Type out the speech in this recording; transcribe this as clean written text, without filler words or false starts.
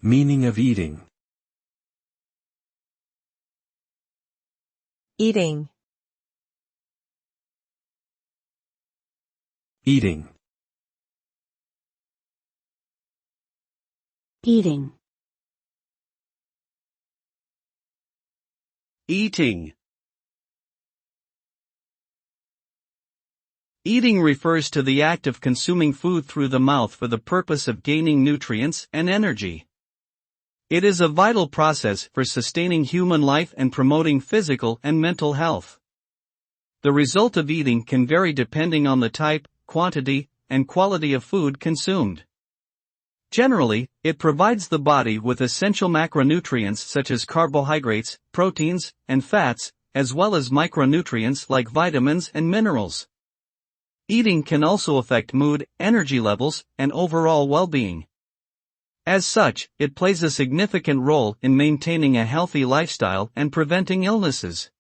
Meaning of eating. Eating. Eating. Eating. Eating. Eating refers to the act of consuming food through the mouth for the purpose of gaining nutrients and energy. It is a vital process for sustaining human life and promoting physical and mental health. The result of eating can vary depending on the type, quantity, and quality of food consumed. Generally, it provides the body with essential macronutrients such as carbohydrates, proteins, and fats, as well as micronutrients like vitamins and minerals. Eating can also affect mood, energy levels, and overall well-being. As such, it plays a significant role in maintaining a healthy lifestyle and preventing illnesses.